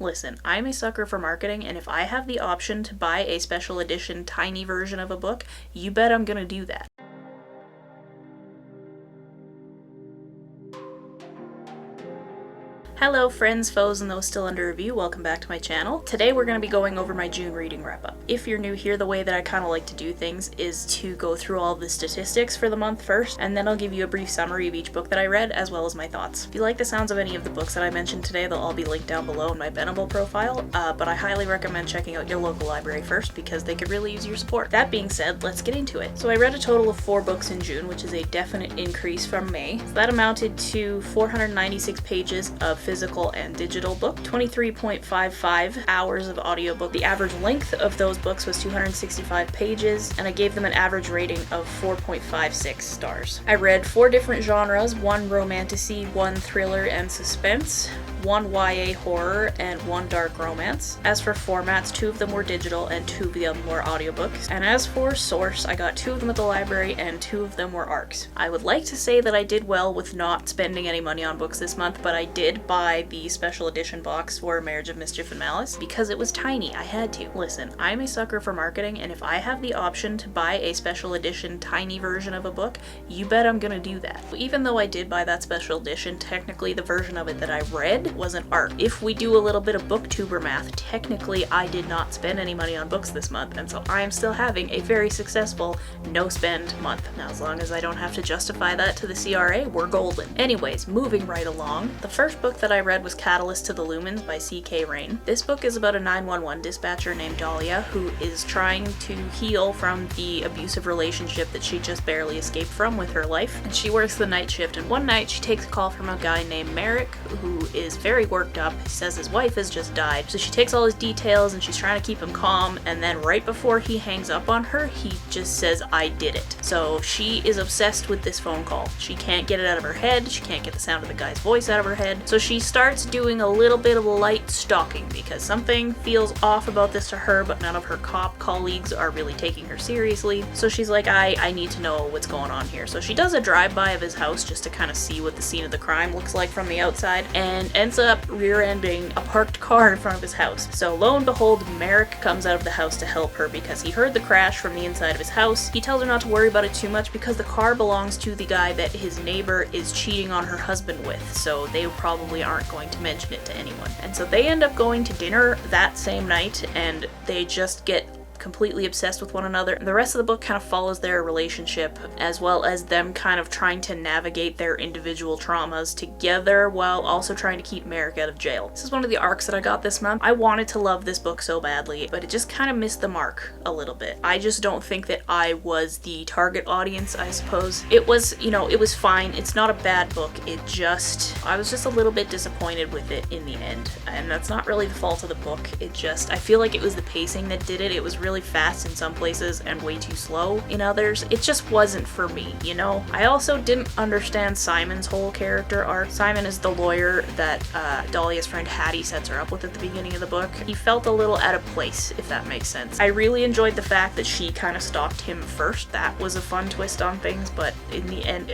Listen, I'm a sucker for marketing, and if I have the option to buy a special edition tiny version of a book, you bet I'm gonna do that. Hello friends, foes, and those still under review, welcome back to my channel. Today we're going to be going over my June reading wrap-up. If you're new here, the way that I kind of like to do things is to go through all the statistics for the month first, and then I'll give you a brief summary of each book that I read, as well as my thoughts. If you like the sounds of any of the books that I mentioned today, they'll all be linked down below in my Venable profile, but I highly recommend checking out your local library first, because they could really use your support. That being said, let's get into it. So I read a total of 4 books in June, which is a definite increase from May. So that amounted to 496 pages of physical and digital book, 23.55 hours of audiobook. The average length of those books was 265 pages, and I gave them an average rating of 4.56 stars. I read 4 different genres, 1 romantasy, 1 thriller and suspense, 1 YA horror, and 1 dark romance. As for formats, 2 of them were digital and 2 of them were audiobooks. And as for source, I got 2 of them at the library and 2 of them were ARCs. I would like to say that I did well with not spending any money on books this month, but I did buy the special edition box for Marriage of Mischief and Malice because it was tiny. I had to. Listen, I'm a sucker for marketing, and if I have the option to buy a special edition tiny version of a book, you bet I'm gonna do that. Even though I did buy that special edition, technically the version of it that I read was an ARC. If we do a little bit of booktuber math, technically I did not spend any money on books this month, and so I am still having a very successful no spend month. Now, as long as I don't have to justify that to the CRA, we're golden. Anyways, moving right along, the first book that I read was Catalyst to the Lumens by C.K. Rain. This book is about a 911 dispatcher named Dahlia who is trying to heal from the abusive relationship that she just barely escaped from with her life, and she works the night shift, and one night she takes a call from a guy named Merrick who is very worked up. He says his wife has just died, so she takes all his details and she's trying to keep him calm, and then right before he hangs up on her, he just says, "I did it." So she is obsessed with this phone call. She can't get it out of her head, she can't get the sound of the guy's voice out of her head, so she starts doing a little bit of light stalking because something feels off about this to her, but none of her cop colleagues are really taking her seriously. So she's like, I need to know what's going on here. So she does a drive-by of his house just to kind of see what the scene of the crime looks like from the outside, and ends up rear-ending a parked car in front of his house. So lo and behold, Merrick comes out of the house to help her because he heard the crash from the inside of his house. He tells her not to worry about it too much because the car belongs to the guy that his neighbor is cheating on her husband with, so they probably aren't going to mention it to anyone. And so they end up going to dinner that same night, and they just get completely obsessed with one another. The rest of the book kind of follows their relationship, as well as them kind of trying to navigate their individual traumas together while also trying to keep Merrick out of jail. This is one of the arcs that I got this month. I wanted to love this book so badly, but it just kind of missed the mark a little bit. I just don't think that I was the target audience, I suppose. It was, it was fine. It's not a bad book. I was just a little bit disappointed with it in the end, and that's not really the fault of the book. I feel like it was the pacing that did it. It was really fast in some places and way too slow in others. It just wasn't for me, I also didn't understand Simon's whole character arc. Simon is the lawyer that Dahlia's friend Hattie sets her up with at the beginning of the book. He felt a little out of place, if that makes sense. I really enjoyed the fact that she kind of stalked him first. That was a fun twist on things, but in the end,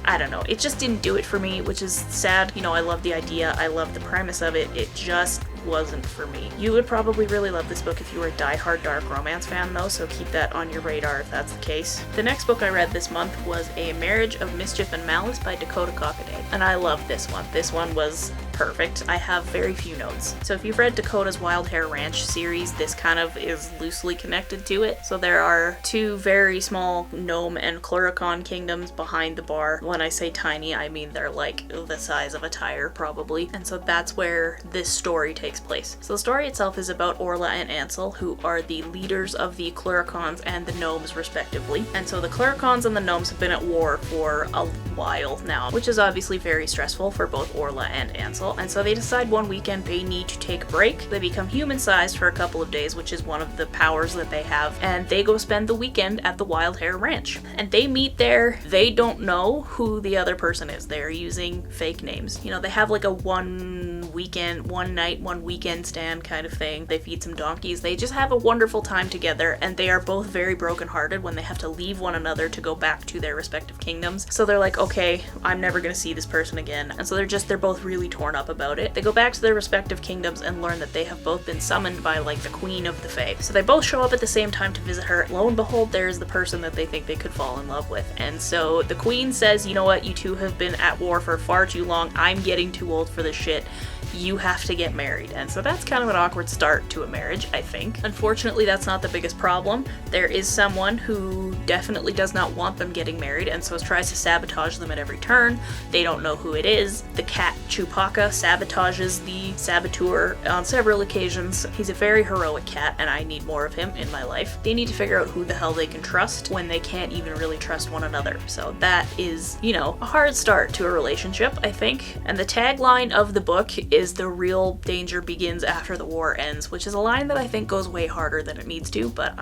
I don't know. It just didn't do it for me, which is sad. I love the idea. I love the premise of it. It just wasn't for me. You would probably really love this book if you were a die-hard dark romance fan though, so keep that on your radar if that's the case. The next book I read this month was A Marriage of Mischief and Malice by Dakota, Cockaday, and I love this one. This one was perfect. I have very few notes. So if you've read Dakota's Wild Hare Ranch series, this kind of is loosely connected to it. So there are 2 very small gnome and cluricon kingdoms behind the bar. When I say tiny, I mean they're like the size of a tire probably. And so that's where this story takes place. So the story itself is about Orla and Ansel, who are the leaders of the cluricons and the gnomes respectively. And so the cluricons and the gnomes have been at war for a while now, which is obviously very stressful for both Orla and Ansel. And so they decide one weekend they need to take a break. They become human-sized for a couple of days, which is one of the powers that they have, and they go spend the weekend at the Wild Hare Ranch. And they meet there. They don't know who the other person is. They're using fake names. They have like a one one night, one weekend stand kind of thing. They feed some donkeys. They just have a wonderful time together, and they are both very brokenhearted when they have to leave one another to go back to their respective kingdoms. So they're like, okay, I'm never gonna see this person again. And so they're both really torn up about it. They go back to their respective kingdoms and learn that they have both been summoned by like the queen of the Fae. So they both show up at the same time to visit her. Lo and behold, there's the person that they think they could fall in love with. And so the queen says, you know what, you two have been at war for far too long. I'm getting too old for this shit. You have to get married. And so that's kind of an awkward start to a marriage, I think. Unfortunately, that's not the biggest problem. There is someone who definitely does not want them getting married, and so tries to sabotage them at every turn. They don't know who it is. The cat Chupacabra sabotages the saboteur on several occasions. He's a very heroic cat, and I need more of him in my life. They need to figure out who the hell they can trust when they can't even really trust one another. So that is, you know, a hard start to a relationship, I think. And the tagline of the book is "The real danger begins after the war ends," which is a line that I think goes way harder than it needs to, but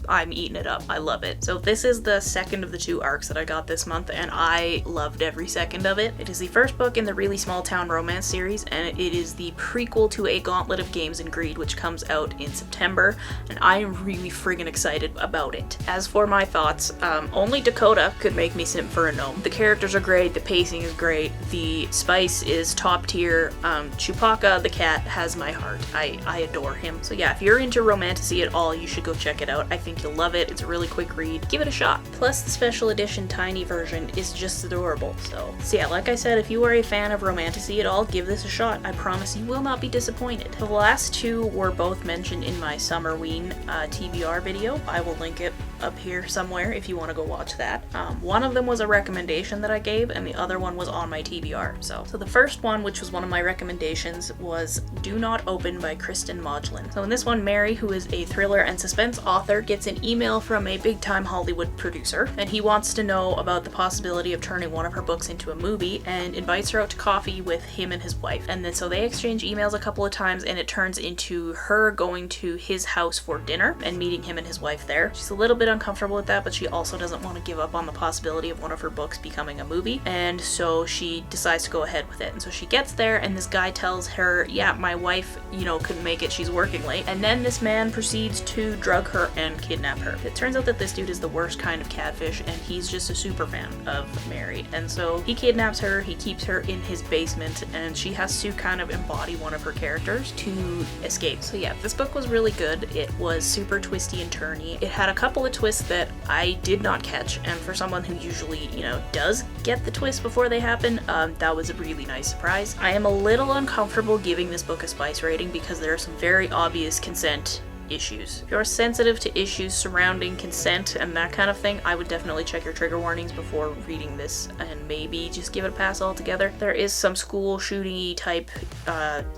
I'm eating it up. I love it. So this is the second of the 2 arcs that I got this month, and I loved every second of it. It is the first book in the Really Small Town Romance series, and it is the prequel to A Gauntlet of Games and Greed, which comes out in September, and I am really friggin' excited about it. As for my thoughts, only Dakota could make me simp for a gnome. The characters are great, the pacing is great, the spice is top tier. Chupacabra, the cat, has my heart. I adore him. So yeah, if you're into romantasy at all, you should go check it out. I think you'll love it. It's a really quick read. Give it a shot. Plus, the special edition tiny version is just adorable. So yeah, like I said, if you are a fan of romantasy at all, give this a shot. I promise you will not be disappointed. The last 2 were both mentioned in my Summerween TBR video. I will link it up here somewhere if you want to go watch that. One of them was a recommendation that I gave, and the other one was on my TBR. So the first one, which was one of my recommendations, was Do Not Open by Kiersten Modglin. So in this one, Mary, who is a thriller and suspense author, gets an email from a big-time Hollywood producer, and he wants to know about the possibility of turning one of her books into a movie, and invites her out to coffee with him and his wife. And then so they exchange emails a couple of times, and it turns into her going to his house for dinner and meeting him and his wife there. She's a little bit uncomfortable with that, but she also doesn't want to give up on the possibility of one of her books becoming a movie, and so she decides to go ahead with it. And so she gets there, and this guy tells her, yeah, my wife, you know, couldn't make it, she's working late. And then this man proceeds to drug her and kidnap her. It turns out that this dude is the worst kind of catfish, and he's just a super fan of Mary. And so he kidnaps her, he keeps her in his basement, and she has to kind of embody one of her characters to escape. So yeah, this book was really good. It was super twisty and turny. It had a couple of twists that I did not catch, and for someone who usually, you know, does get the twists before they happen, that was a really nice surprise. I am a little uncomfortable giving this book a spice rating because there are some very obvious consent issues. If you're sensitive to issues surrounding consent and that kind of thing, I would definitely check your trigger warnings before reading this and maybe just give it a pass altogether. There is some school shooting-y type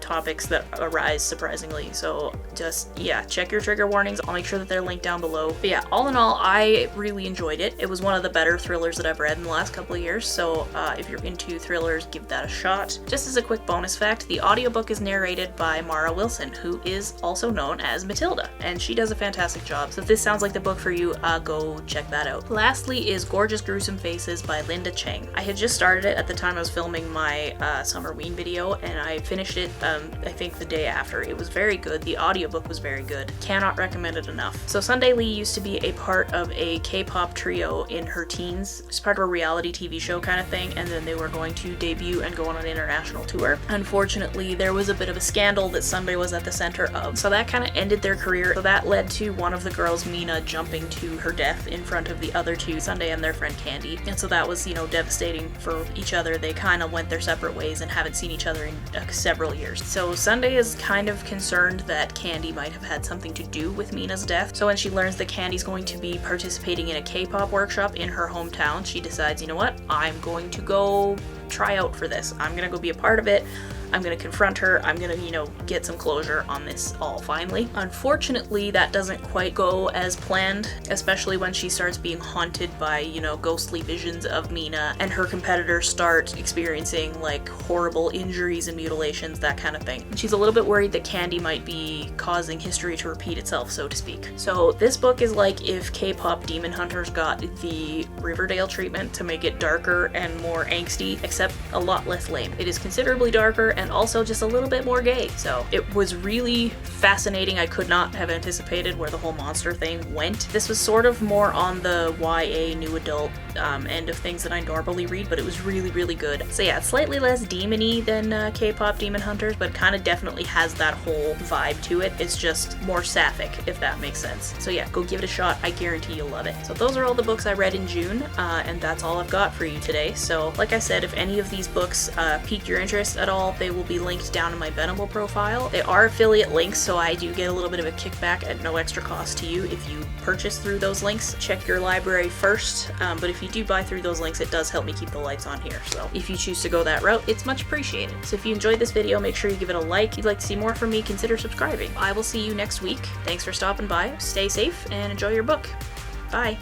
topics that arise surprisingly, so just, yeah, check your trigger warnings. I'll make sure that they're linked down below. But yeah, all in all, I really enjoyed it. It was one of the better thrillers that I've read in the last couple of years, so if you're into thrillers, give that a shot. Just as a quick bonus fact, the audiobook is narrated by Mara Wilson, who is also known as Matilda, and she does a fantastic job. So if this sounds like the book for you, go check that out. Lastly is Gorgeous Gruesome Faces by Linda Cheng. I had just started it at the time I was filming my Summerween video, and I finished it I think the day after. It was very good. The audiobook was very good. Cannot recommend it enough. So Sunday Lee used to be a part of a K-pop trio in her teens. It was part of a reality TV show kind of thing, and then they were going to debut and go on an international tour. Unfortunately, there was a bit of a scandal that Sunday was at the center of, so that kind of ended their career. So that led to one of the girls, Mina, jumping to her death in front of the other two, Sunday and their friend Candy. And so that was, you know, devastating for each other. They kind of went their separate ways and haven't seen each other in several years. So Sunday is kind of concerned that Candy might have had something to do with Mina's death. So when she learns that Candy's going to be participating in a K-pop workshop in her hometown, she decides, you know what, I'm going to go try out for this. I'm gonna go be a part of it. I'm gonna confront her. I'm gonna, you know, get some closure on this all finally. Unfortunately, that doesn't quite go as planned, especially when she starts being haunted by, you know, ghostly visions of Mina, and her competitors start experiencing like horrible injuries and mutilations, that kind of thing. And she's a little bit worried that Candy might be causing history to repeat itself, so to speak. So this book is like if K-pop Demon Hunters got the Riverdale treatment to make it darker and more angsty, except a lot less lame. It is considerably darker and and also just a little bit more gay. So it was really fascinating. I could not have anticipated where the whole monster thing went. This was sort of more on the YA new adult end of things that I normally read, but it was really, really good. So yeah, it's slightly less demon-y than K-pop Demon Hunters, but kind of definitely has that whole vibe to it. It's just more sapphic, if that makes sense. So yeah, go give it a shot. I guarantee you'll love it. So those are all the books I read in June, and that's all I've got for you today. So like I said, if any of these books piqued your interest at all, they will be linked down in my Venable profile. They are affiliate links, so I do get a little bit of a kickback at no extra cost to you if you purchase through those links. Check your library first, but if you do buy through those links, it does help me keep the lights on here. So if you choose to go that route, it's much appreciated. So if you enjoyed this video, make sure you give it a like. If you'd like to see more from me, consider subscribing. I will see you next week. Thanks for stopping by. Stay safe and enjoy your book. Bye.